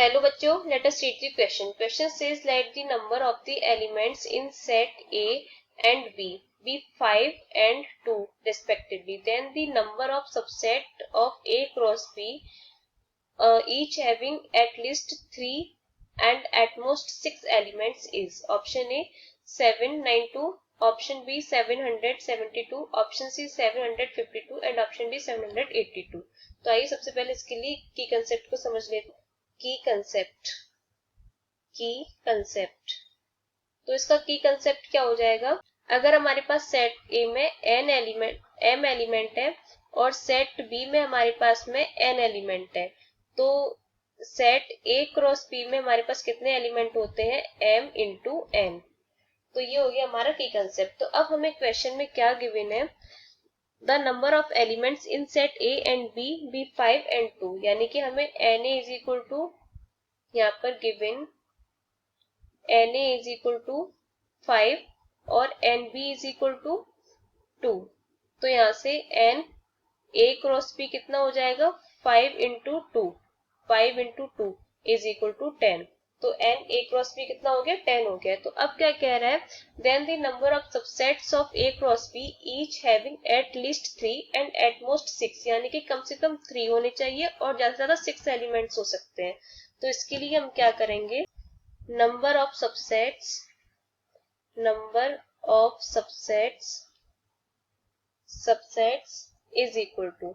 Hello बच्चों, let us read the question. Question says let the number of the elements in set A and B be 5 and 2 respectively. Then the number of subset of A cross B each having at least 3 and at most 6 elements is. Option A 792, option B 772, option C 752 and option D 782. तो आइए सबसे पहले इसके लिए की concept को समझ लेते हैं. की कंसेप्ट तो इसका की कंसेप्ट क्या हो जाएगा. अगर हमारे पास सेट ए में m एलिमेंट है और सेट बी में हमारे पास में n एलिमेंट है, तो सेट ए क्रॉस बी में हमारे पास कितने एलिमेंट होते हैं, m इंटू n. तो ये हो गया हमारा की कंसेप्ट. तो अब हमें क्वेश्चन में क्या गिवन है, the number of elements in set A and B B 5 and 2, यानी कि हमें na इज इक्वल टू यहाँ पर given na is equal to 5 और nb इज इक्वल टू 2. तो यहाँ से n a क्रॉस b कितना हो जाएगा, 5 इंटू 2 इज इक्वल टू 10. तो n a क्रॉस b कितना हो गया, 10 हो गया. तो अब क्या कह रहा है, then the number of subsets of a cross b each having at least 3 and at most 6, यानी कि कम से कम 3 होने चाहिए और ज्यादा से ज्यादा 6 एलिमेंट्स हो सकते हैं. तो इसके लिए हम क्या करेंगे, number of subsets is equal to,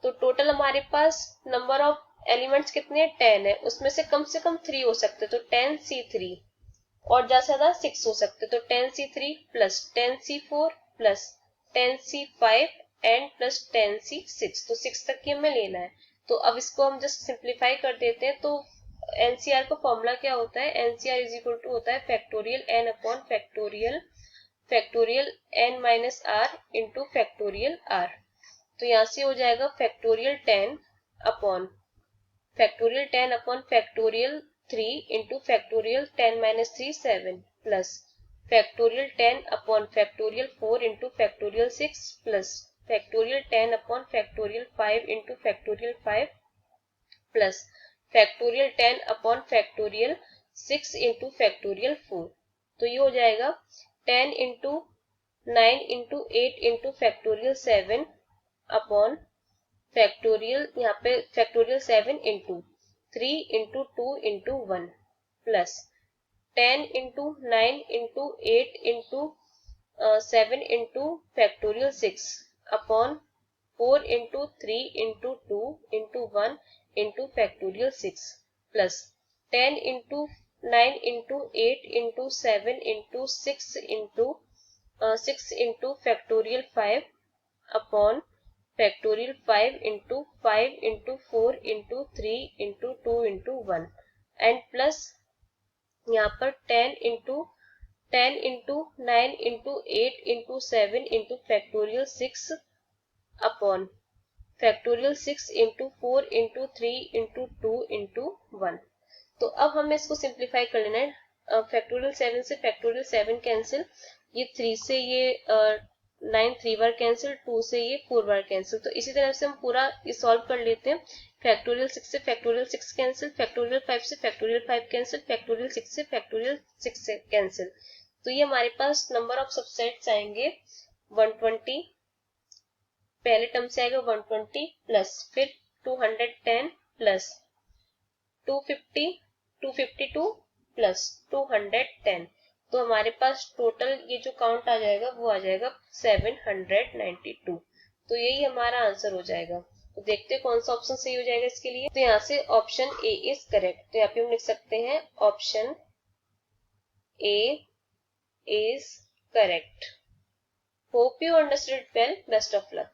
तो टोटल हमारे पास नंबर ऑफ एलिमेंट्स कितने हैं, 10 है. उसमें से कम 3 हो सकते, तो 10c3 और ज्यादा से ज्यादा 6 हो सकते, तो 10c3 plus 10c4 plus 10c5 and plus 10c6. तो 6 तक की हमें लेना है. तो अब इसको हम जस्ट सिंप्लीफाई कर देते हैं. तो एनसीआर का फॉर्मूला क्या होता है, एनसीआर इज इक्वल टू होता है factorial N upon factorial N minus R into factorial R. तो यहाँ से हो जाएगा factorial 10 upon factorial 3 into factorial 10 minus 3 7 plus factorial 10 upon factorial 4 into factorial 6 plus factorial 10 upon factorial 5 into factorial 5 plus factorial 10 upon factorial 6 into factorial 4. तो ये हो जाएगा 10 into 9 into 8 into factorial 7 upon factorial, यहाँ पे factorial 7 into 3 into 2 into 1 plus 10 into 9 into 8 into 7 into factorial 6 upon 4 into 3 into 2 into 1 into factorial 6 plus 10 into 9 into 8 into 7 into 6 into factorial 5 upon factorial 5 into 4 into 3 into 2 into 1 and plus यहाँ पर 10 into 9 into 8 into 7 into factorial 6 upon factorial 6 into 4 into 3 into 2 into 1. तो अब हमें इसको simplify कर लेना है. Factorial 7 से फैक्टोरियल 7 कैंसिल, ये 3 से ये 9 3 बार कैंसिल, 2 से ये 4 बार कैंसिल. तो इसी तरह से हम पूरा ये सॉल्व कर लेते हैं. फैक्टोरियल 6 से फैक्टोरियल 6 कैंसिल, फैक्टोरियल 5 से फैक्टोरियल 5 कैंसिल, फैक्टोरियल 6 से फैक्टोरियल 6 से कैंसिल. तो ये हमारे पास नंबर ऑफ सबसेट्स आएंगे 120. पहले टर्म से आएगा 120 प्लस फिर 210 प्लस 252 प्लस 210. तो हमारे पास टोटल ये जो काउंट आ जाएगा वो आ जाएगा 792. तो यही हमारा आंसर हो जाएगा. तो देखते हैं कौन सा ऑप्शन सही हो जाएगा इसके लिए. तो यहाँ से ऑप्शन ए इज करेक्ट. तो यहाँ पे हम लिख सकते हैं option A is correct. Hope you understood well. Best of luck.